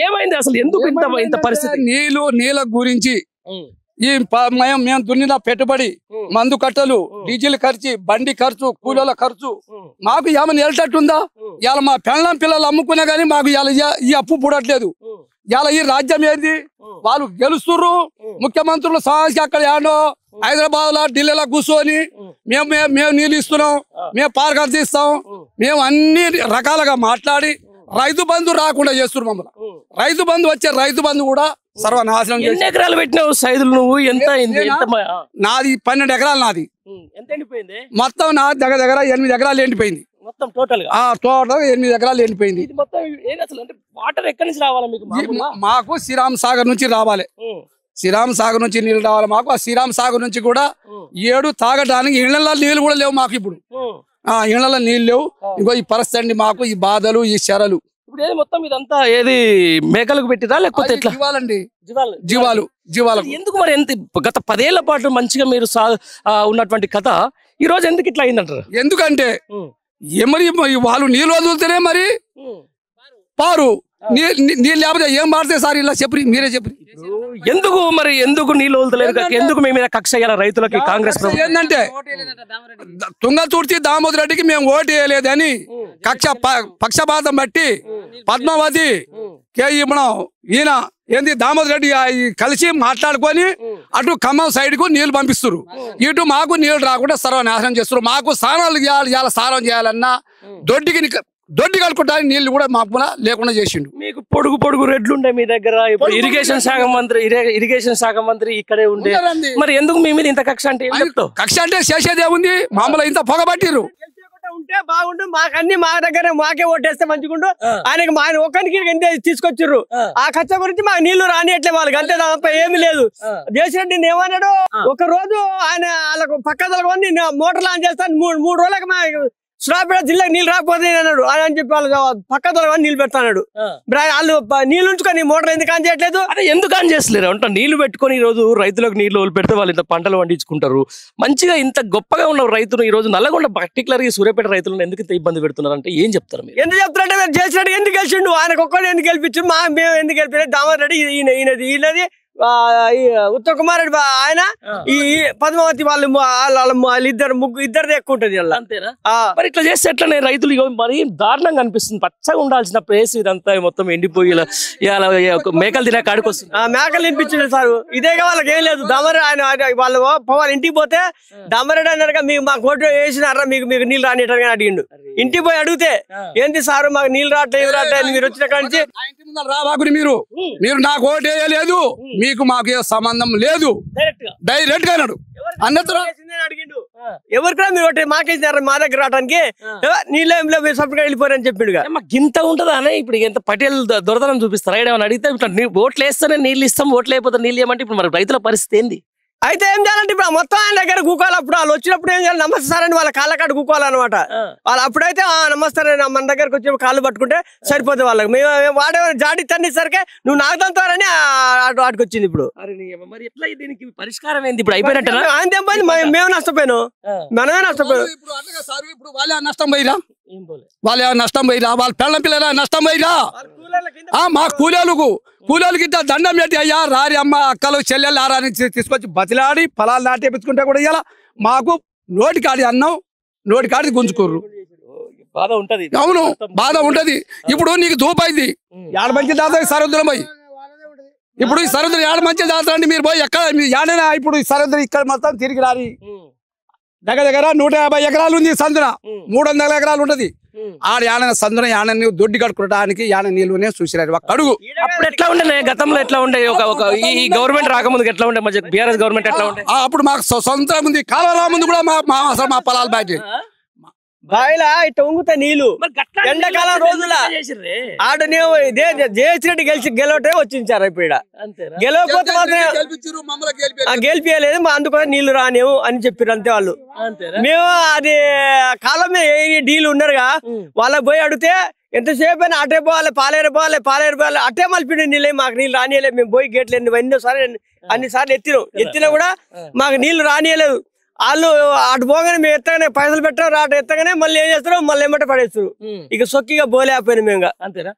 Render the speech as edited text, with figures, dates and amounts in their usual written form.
ఏమైంది అసలు? ఎందుకు ఇంత పరిస్థితి? నీళ్ళ గురించి ఈ మేము దున్నిన పెట్టుబడి, మందు కట్టలు, డీజిల్ ఖర్చు, బండి ఖర్చు, కూలీల ఖర్చు మాకు ఏమైనా వెళ్ళేటట్టుందా? ఇవాళ మా పెళ్ళం పిల్లలు అమ్ముకునే గానీ మాకు ఈ అప్పు పుడట్లేదు. ఇవాళ ఈ రాజ్యం ఏంది? వాళ్ళు గెలుస్తుర్రు, ముఖ్యమంత్రులు సమస్య అక్కడ ఏడో హైదరాబాద్ లో ఢిల్లీలో కూర్చొని మేము నీళ్ళు ఇస్తున్నాం, మేము పార్క్ ఇస్తాం, మేము అన్ని రకాలుగా మాట్లాడి రైతు బంధు రాకుండా చేస్తున్నారు మమ్మల్ని. రైతు బంధు వచ్చే రైతు బంధు కూడా సర్వనాశనం. ఎన్ని ఎకరాలు పెట్టినావు సైదులు నువ్వు? ఎంత నాది 12 ఎకరాలు నాది. ఎంత ఎండిపోయింది మొత్తం? నా దగ్గర 8 ఎకరాలు ఎండిపోయింది మొత్తం టోటల్. టోటల్ 8 ఎకరాలు ఎండిపోయింది. వాటర్ ఎక్కడి నుంచి రావాలి మీకు? మాకు శ్రీరామ్ సాగర్ నుంచి రావాలి. శ్రీరామ్ సాగర్ నుంచి నీళ్ళు రావాలి మాకు. ఆ శ్రీరామ్ సాగర్ నుంచి కూడా 7 తాగడానికి ఇళ్లలో నీళ్ళు కూడా లేవు మాకు. ఇప్పుడు ఇళ్లలో నీళ్ళు లేవు. ఇంకో ఈ పరిస్థితి అండి మాకు, ఈ బాధలు, ఈ చెరలు. ఇప్పుడు మొత్తం ఇదంతా ఏది మేకలకు పెట్టిరా లేకపోతే ఎట్లా? జీవాలు. ఎందుకు మరి? గత 10 ఏళ్ల పాటు మంచిగా మీరు ఉన్నటువంటి కథ ఈ రోజు ఎందుకు ఇట్లా అయిందంటారు? ఎందుకంటే మరి వాళ్ళు నీళ్ళు వదులుతేనే మరి పారు నీళ్ళు లేకపోతే ఏం మారితే సార్ ఇలా చెప్పి మీరే చెప్పి. ఎందుకు నీళ్ళు వదులుతలేరు? ఎందుకు మీ మీద కక్ష అయ్యాల రైతులకి? కాంగ్రెస్ ఏంటంటే తుంగతుర్తి దామోదర్ రెడ్డికి మేము ఓటు వేయలేదని పక్షపాతం బట్టి పద్మావతి మనం ఈయన ఏంది దామోదర్ రెడ్డి కలిసి మాట్లాడుకొని అటు ఖమ్మం సైడ్ కు నీళ్లు పంపిస్తారు, ఇటు మాకు నీళ్లు రాకుండా సర్వనాశనం చేస్తారు. మాకు స్నానాలు చేయాలి, స్నానం చేయాలన్నా దొడ్డి కలుపుకోవడానికి నీళ్లు కూడా మాకు లేకుండా చేసిండు. మీకు పొడుగు రెడ్లు ఉండే మీ దగ్గర. ఇప్పుడు ఇరిగేషన్ శాఖ మంత్రి ఇక్కడే ఉండే, మరి ఎందుకు మీ మీద ఇంత కక్ష? అంటే కక్ష అంటే చేసేదే ఉంది. మామూలు ఇంత పొగబట్టిరు ఉంటే బాగుండు, మాకన్నీ మా దగ్గర మాకే ఓటేస్తే మంచిగుండు. ఆయనకి మా ఒక్కరికి తీసుకొచ్చిర్రు. ఆ ఖర్చ గురించి మాకు నీళ్లు రానియట్లే వాళ్ళకి, అంతే తప్ప ఏమి లేదు. జయశ్రెడ్డి ఏమన్నాడు, ఒక రోజు ఆయన వాళ్ళకు పక్కదలకొని మోటార్ ఆన్ చేస్తాను, 3 రోజులకు మా సూర్యాపేట జిల్లాకి నీళ్ళు రాకపోతే అన్నాడు. అని చెప్పి వాళ్ళు పక్కదల నీళ్ళు పెడతాడు. వాళ్ళు నీళ్ళు ఉంచుకొని మోటార్ ఎందుకు ఆన్ చేయట్లేదు? అదే ఎందుకు ఆన్ చేస్తలేరు అంటే నీళ్లు పెట్టుకొని ఈ రోజు రైతులకు నీళ్లు పెడితే వాళ్ళు ఇంత పంటలు పండించుకుంటారు. మంచిగా ఇంత గొప్పగా ఉన్న రైతులు ఈ రోజు నల్లగొండ పర్టికులర్ గా సూర్యాపేట రైతులను ఎందుకు ఇంత ఇబ్బంది పెడుతున్నారు అంటే ఏం చెప్తారు మీరు? ఎందుకు చెప్తారంటే మీరు జయశ్రెడ్డి ఎందుకు గెలిచిండు, ఆయనకు ఒక్కడు ఎందుకు గెలిపించు, మేము ఎందుకు గెలిపి దామోదర్ రెడ్డి ఈయనది ఉత్తమ్ కుమార్ రెడ్డి ఆయన ఈ పద్మావతి వాళ్ళు ఇద్దరిది ఎక్కువ ఉంటది. మరి ఇట్లా చేస్తే ఎట్లనే రైతులు మరి దారుణంగా అనిపిస్తుంది. పచ్చగా ఉండాల్సిన ప్లేస్ ఇదంతా మొత్తం ఎండిపోయి మేకలు తినే కాడికి వస్తుంది. మేకలు తినిపించింది సార్. ఇదేగా వాళ్ళకి ఏం లేదు. ఆయన వాళ్ళు పోవాలి ఇంటికి పోతే దామరెడ్డి అన్నారుగా మీకు మాకు ఓటు వేసినారా, మీకు నీళ్ళు రానియటని అడిగిండు. ఇంటికి పోయి అడిగితే ఏంటి సార్ మాకు నీళ్ళు రావట్లేదు, మీరు వచ్చిన కాడి నుంచి రాబాకుని మీరు నాకు ఓటు వేయలేదు, మీకు మాకు ఏ సంబంధం లేదు డైరెక్ట్ గా అన్నాడు. అడిగిండు ఎవరికైనా మీరు ఒకటి మాకేసినారా మా దగ్గర రావడానికి, నీళ్ళే సపరేట్గా వెళ్ళిపోరని చెప్పిండు. ఇంత ఉంటుందా అని ఇప్పుడు ఎంత పటేల్ దొరదనం చూపిస్తారు. ఏమైనా అడిగితే ఓట్లు వేస్తేనే నీళ్ళు ఇస్తాం, ఓట్లు అయిపోతే నీళ్ళు ఏమంటే ఇప్పుడు మరి రైతుల పరిస్థితి ఏంది? అయితే ఏం చేయాలంటే ఇప్పుడు మొత్తం ఆయన దగ్గర కూకోవాలి. అప్పుడు వాళ్ళు వచ్చినప్పుడు ఏం చేయాలి, నమస్తే సార్ అని వాళ్ళ కాళ్ళ కాడ కూకోవాలన్నమాట. వాళ్ళు అప్పుడైతే నమస్తే మన దగ్గరకు వచ్చి కాళ్ళు పట్టుకుంటే సరిపోతుంది వాళ్ళకి. మేము వాడే జాడి తన్ని సరికే నువ్వు నాకు తంతారని వాటికి వచ్చింది. ఇప్పుడు మరి ఎట్లా దీనికి పరిష్కారం ఏంది? ఇప్పుడు అయిపోయినట్టు ఆయన ఏం పోయింది, మేము నష్టపోయాను, మనమే నష్టపోయాను. ఇప్పుడు వాళ్ళే నష్టం పోయిరా, వాళ్ళే నష్టం పోయిరా, వాళ్ళ పిల్లల పిల్లల నష్టం పోయిరా. మా కూలీలకి ఇట్లా దండం పెట్టి అయ్యా రారి అమ్మ అక్కలు చెల్లెళ్ళు ఆరాని తీసుకొచ్చి బతిలాడి పొలాలు నాటేపించుకుంటే కూడా ఇలా మాకు నోటికాడి అన్నం నోటికాడి గుంజుకోర్రు. అవును బాధ ఉంటది. ఇప్పుడు నీకు దూపైంది ఏడ మంచి దాతా సరద్దులం పోయి, ఇప్పుడు ఈ సరద్దులు ఏడ మంచి దాతా అండి మీరు పోయి ఎక్కడ ఏడైనా ఇప్పుడు ఈ సరద్దులు ఇక్కడ మొత్తం తిరిగి రారి. దగ్గర 150 ఎకరాలు ఉంది సందున, 300 ఎకరాలు ఉంటది. ఆడ యాన సందున యాన దొడ్డి కడుక్కోవడానికి యాన నీళ్ళునే చూసిరారు ఒక అడుగు. అప్పుడు ఎట్లా ఉండే, గతంలో ఎట్లా ఉండే, ఈ గవర్నమెంట్ రాకముందు ఎట్లా ఉండే, బీఆర్ఎస్ గవర్నమెంట్ ఎట్లా ఉండే? అప్పుడు మాకు సొంత ఉంది, కాలువ ముందు కూడా మా పొలాలు బయట బాయిలా ఇట్లా ఉంగుతా నీళ్లు. ఎండాకాలం రోజుల ఆడు జయశ్రెడ్డి గెలవటే వచ్చించారు. ఇప్పుడు గెలవకపోతే మాత్రం గెలిపియలేదు, అందుకని నీళ్లు రానేవు అని చెప్పారు అంతే వాళ్ళు. మేము అది కాలం మీద డీలు ఉన్నారుగా, వాళ్ళకి పోయి అడిగితే ఎంతసేపు అయినా అటే పోవాలి, పాలేరు పోవాలి అట్టే మలిపి నీళ్ళే, మాకు నీళ్ళు రానియలేదు. మేము పోయి గేట్లు అన్నిసార్లు ఎత్తినా కూడా మాకు నీళ్లు రానియలేదు. వాళ్ళు అటు పోగానే మేము ఎత్తగానే పైసలు పెట్టారు, అటు ఎత్తగానే మళ్ళీ ఏం చేస్తారు, మళ్ళీ ఏమంటే పడేస్తారు. ఇక సొక్కిగా పోలేకపోయినా మేము. అంతేనా?